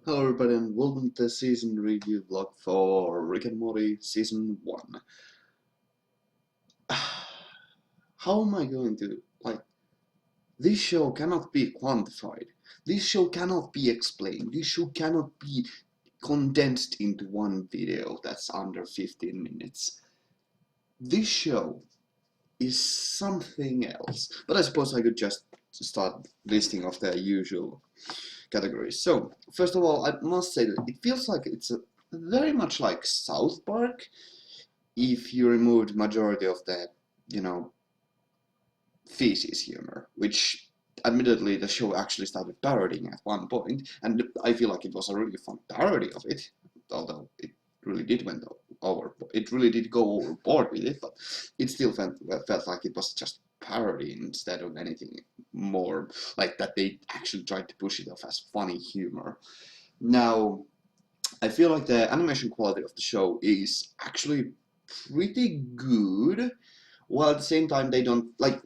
Hello everybody and welcome to the season review vlog for Rick and Morty season 1. How am I going to, this show cannot be quantified. This show cannot be explained. This show cannot be condensed into one video that's under 15 minutes. This show is something else. But I suppose I could just start listing off the usual categories. So, first of all, I must say that it feels like it's very much like South Park if you removed majority of the, you know, feces humor, which admittedly the show actually started parodying at one point, and I feel like it was a really fun parody of it, although really did went it really did go overboard with it, but it still felt like it was just parody instead of anything more, like that they actually tried to push it off as funny humor. Now, I feel like the animation quality of the show is actually pretty good, while at the same time they don't like.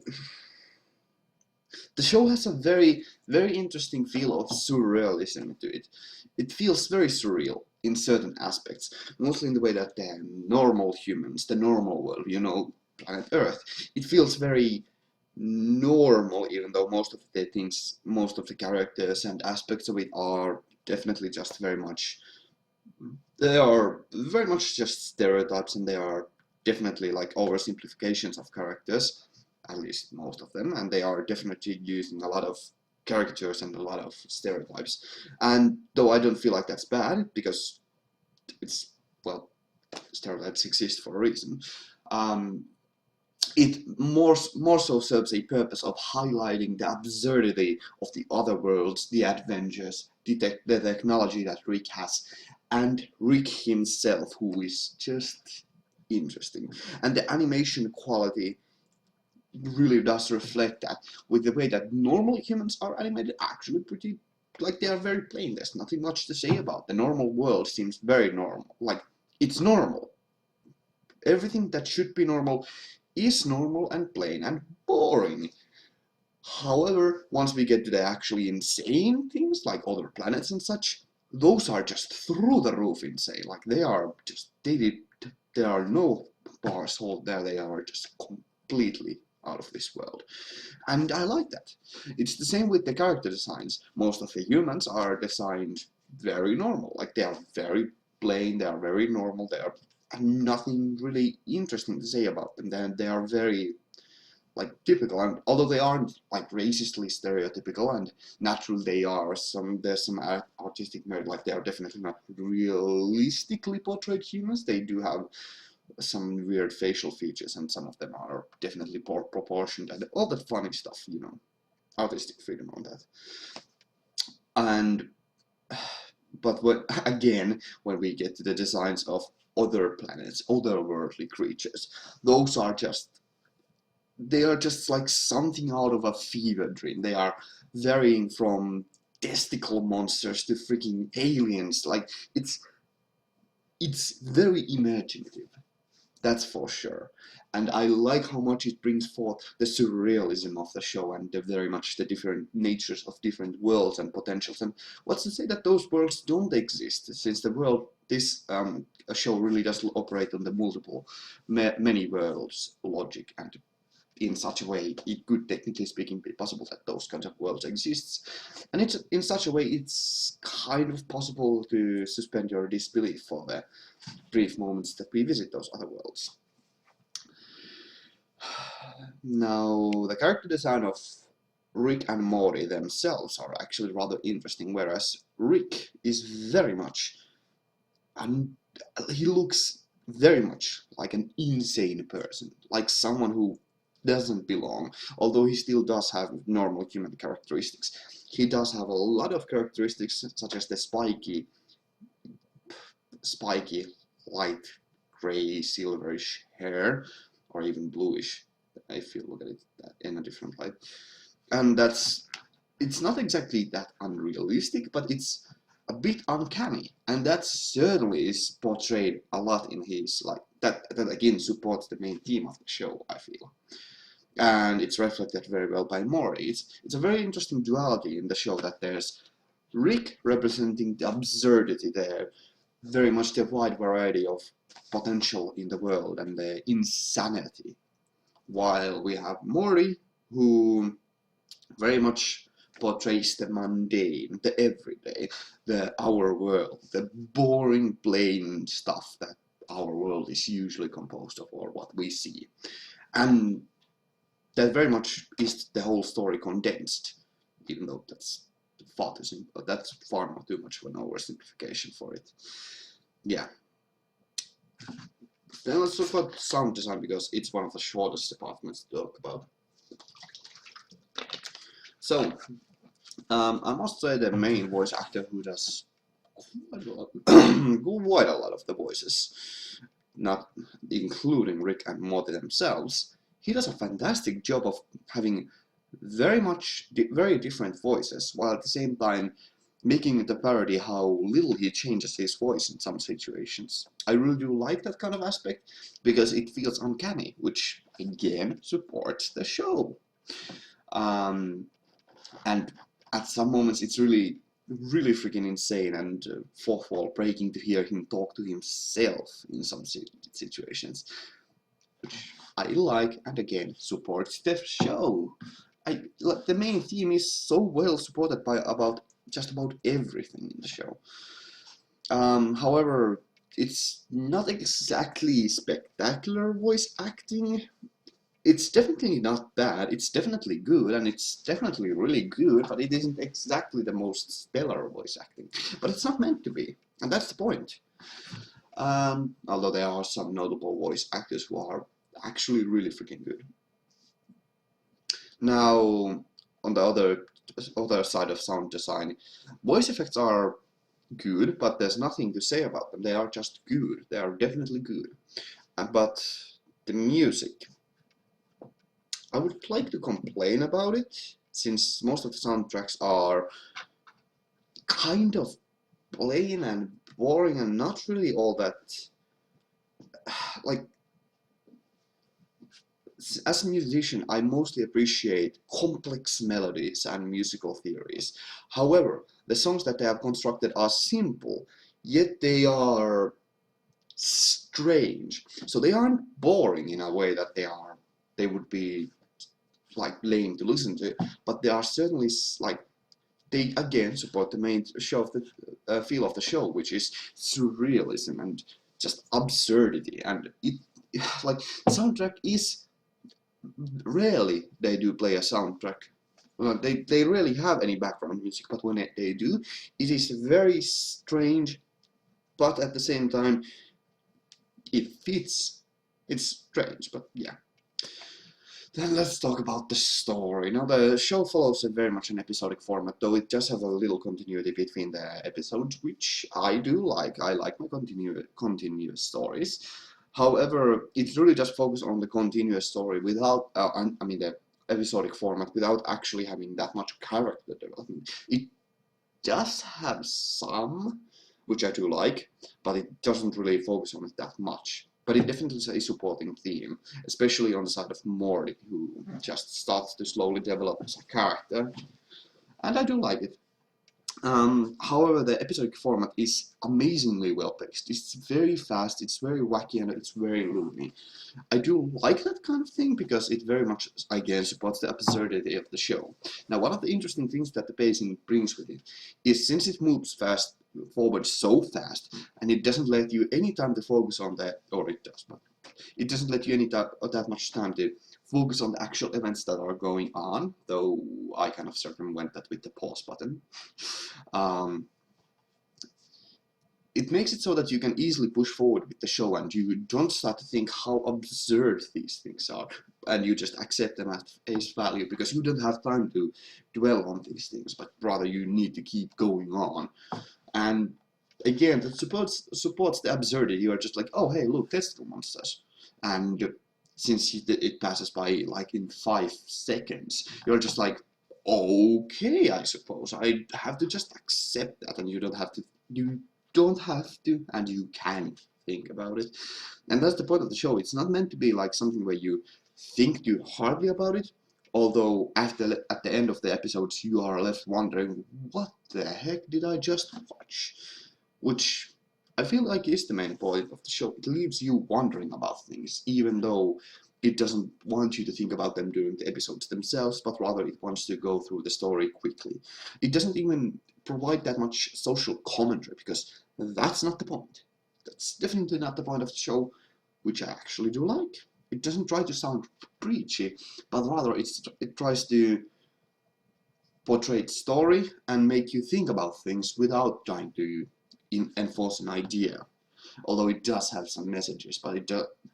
The show has a very interesting feel of surrealism to it. It feels very surreal in certain aspects, mostly in the way that the normal humans, the normal world, planet Earth, it feels very normal, even though most of the things, most of the characters and aspects of it are definitely just they are very much just stereotypes, and they are definitely like oversimplifications of characters, at least most of them, and they are definitely using a lot of caricatures and a lot of stereotypes. And though I don't feel like that's bad, because it's, well, stereotypes exist for a reason, um, it more so serves a purpose of highlighting the absurdity of the other worlds, the adventures, the technology that Rick has, and Rick himself, who is just interesting. And the animation quality really does reflect that, with the way that normal humans are animated actually pretty, like, they are very plain. There's nothing much to say about. The normal world seems very normal. Like, it's normal. Everything that should be normal is normal and plain and boring. However, once we get to the actually insane things like other planets and such, those are just through the roof insane. Like, they are just, there are no bars hold there. They are just completely out of this world. And I like that. It's the same with the character designs. Most of the humans are designed very normal. Like, they are very plain, they are very normal, they are nothing really interesting to say about them. They are very, like, typical, and although they aren't like racistly stereotypical, and naturally they are there's some artistic merit, like they are definitely not realistically portrayed humans. They do have some weird facial features, and some of them are definitely poor proportioned, and all that funny stuff, artistic freedom on that. And but when we get to the designs of other planets, otherworldly creatures, those are just, they are just like something out of a fever dream. They are varying from testicle monsters to freaking aliens. Like, it's very imaginative. That's for sure. And I like how much it brings forth the surrealism of the show, and very much the different natures of different worlds and potentials. And what's to say that those worlds don't exist, since the world, this a show really does operate on the multiple, many worlds logic, and in such a way it could, technically speaking, be possible that those kinds of worlds exists. And it's in such a way it's kind of possible to suspend your disbelief for the brief moments that we visit those other worlds. Now, the character design of Rick and Morty themselves are actually rather interesting, whereas Rick is very much, and he looks very much like an insane person, like someone who doesn't belong, although he still does have normal human characteristics. He does have a lot of characteristics, such as the spiky, light gray, silverish hair, or even bluish, if you look at it in a different light. And it's not exactly that unrealistic, but it's a bit uncanny, and that certainly is portrayed a lot in his, like, that again supports the main theme of the show, I feel. And it's reflected very well by Maury. It's a very interesting duality in the show, that there's Rick representing the absurdity there, very much the wide variety of potential in the world and the insanity, while we have Morty, who very much portrays the mundane, the everyday, our world, the boring, plain stuff that our world is usually composed of, or what we see. And that very much is the whole story condensed, even though that's far too simple, but that's far not too much of an oversimplification for it. Yeah. Then let's talk about sound design, because it's one of the shortest departments to talk about. So, I must say the main voice actor who does quite a lot of the voices, not including Rick and Morty themselves, he does a fantastic job of having very different voices, while at the same time making it a parody how little he changes his voice in some situations. I really do like that kind of aspect, because it feels uncanny, which again supports the show. And at some moments it's really freaking insane and fourth wall breaking to hear him talk to himself in some situations, which I like, and again supports the show. The main theme is so well supported by just about everything in the show. However, it's not exactly spectacular voice acting. It's definitely not bad, it's definitely good, and it's definitely really good, but it isn't exactly the most stellar voice acting. But it's not meant to be, and that's the point. Although there are some notable voice actors who are actually really freaking good. Now, on the other side of sound design, voice effects are good, but there's nothing to say about them. They are just good. They are definitely good. But the music, I would like to complain about it, since most of the soundtracks are kind of plain and boring and not really all that, like, as a musician, I mostly appreciate complex melodies and musical theories. However, the songs that they have constructed are simple, yet they are strange. So they aren't boring in a way that they would be like lame to listen to, but they are certainly like, they again support the main show of the feel of the show, which is surrealism and just absurdity. And it like, soundtrack is rarely they do play a soundtrack. Well, they rarely have any background music, but when they do, it is very strange, but at the same time it fits. It's strange, but yeah. Then let's talk about the story. Now, the show follows very much an episodic format, though it does have a little continuity between the episodes, which I do like. I like my continuous stories. However, it really just focuses on the continuous story without, I mean, the episodic format, without actually having that much character development. It does have some, which I do like, but it doesn't really focus on it that much. But it definitely is a supporting theme, especially on the side of Morty, who just starts to slowly develop as a character, and I do like it. However, the episodic format is amazingly well paced. It's very fast, it's very wacky, and it's very loony. I do like that kind of thing because it very much, again, supports the absurdity of the show. Now, one of the interesting things that the pacing brings with it is, since it moves forward so fast, and it doesn't let you any time to focus on that, or it does, but it doesn't let you that much time to focus on the actual events that are going on, though I kind of circumvent that with the pause button. It makes it so that you can easily push forward with the show, and you don't start to think how absurd these things are, and you just accept them at face value, because you don't have time to dwell on these things, but rather you need to keep going on. And again, that supports the absurdity. You are just like, oh hey, look, testicle monsters. And since it passes by like in 5 seconds, you're just like, okay, I suppose I have to just accept that, and you don't have to, and you can think about it. And that's the point of the show. It's not meant to be like something where you think too hardly about it, Although at the end of the episodes you are left wondering, what the heck did I just watch? Which I feel like is the main point of the show. It leaves you wondering about things, even though it doesn't want you to think about them during the episodes themselves, but rather it wants to go through the story quickly. It doesn't even provide that much social commentary, because that's not the point. That's definitely not the point of the show, which I actually do like. It doesn't try to sound preachy, but rather it tries to portray story and make you think about things without trying to enforce an idea. Although it does have some messages, but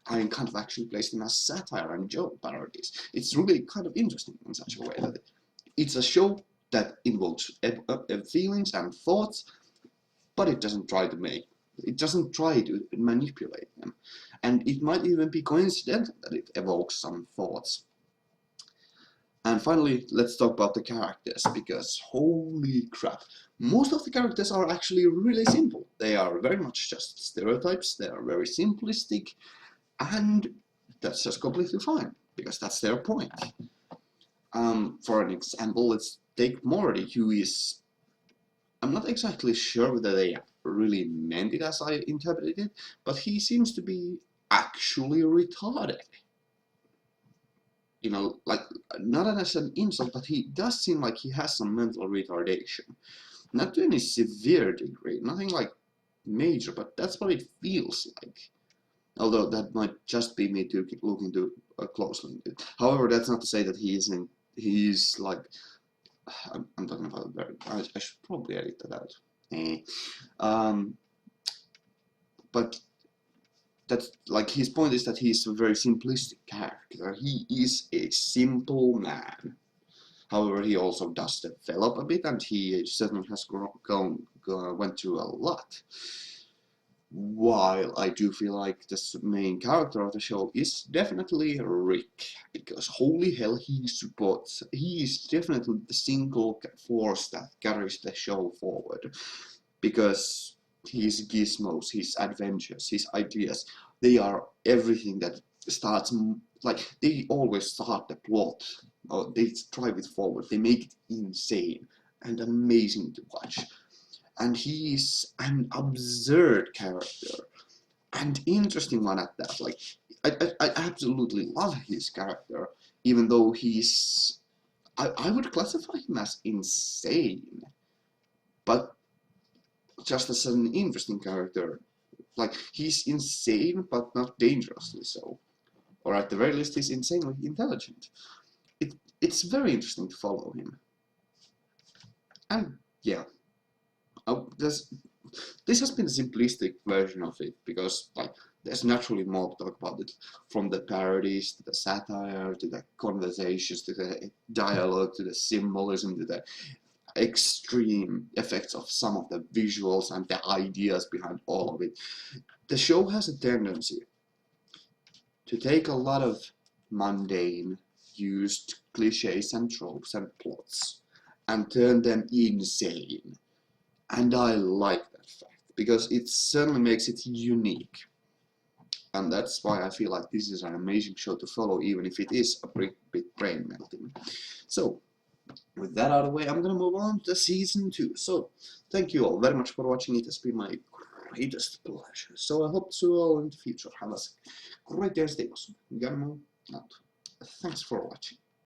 I kind of actually place them as satire and joke parodies. It's really kind of interesting in such a way that it's a show that involves feelings and thoughts, but it doesn't try to manipulate them. And it might even be coincidental that it evokes some thoughts. And finally, let's talk about the characters, because holy crap, most of the characters are actually really simple. They are very much just stereotypes, they are very simplistic, and that's just completely fine, because that's their point. For an example, let's take Morty, who is... I'm not exactly sure whether they really meant it as I interpreted it, but he seems to be actually retarded. You know, like, not as an insult, but he does seem like he has some mental retardation. Not to any severe degree, nothing like major, but that's what it feels like. Although that might just be me looking too closely into it. However, that's not to say that he's like... I'm talking about I should probably edit that out. But that's like, his point is that he's a very simplistic character. He is a simple man. However, he also does develop a bit, and he certainly has went through a lot. While I do feel like the main character of the show is definitely Rick, because holy hell, he is definitely the single force that carries the show forward, because his gizmos, his adventures, his ideas, they are everything that starts, like, they always start the plot, or they drive it forward, they make it insane and amazing to watch. And he is an absurd character, and interesting one at that. Like, I absolutely love his character, even though I would classify him as insane, but just as an interesting character. Like, he's insane, but not dangerously so. Or at the very least, he's insanely intelligent. It's very interesting to follow him. And yeah, this has been a simplistic version of it, because like, there's naturally more to talk about it, from the parodies to the satire to the conversations to the dialogue to the symbolism to the extreme effects of some of the visuals and the ideas behind all of it. The show has a tendency to take a lot of mundane, used cliches and tropes and plots and turn them insane. And I like that fact, because it certainly makes it unique. And that's why I feel like this is an amazing show to follow, even if it is a bit brain melting. So, with that out of the way, I'm gonna move on to season 2. So, thank you all very much for watching. It has been my greatest pleasure. So I hope to see you all in the future. Have a great day, stay awesome. Gotta move out. Thanks for watching.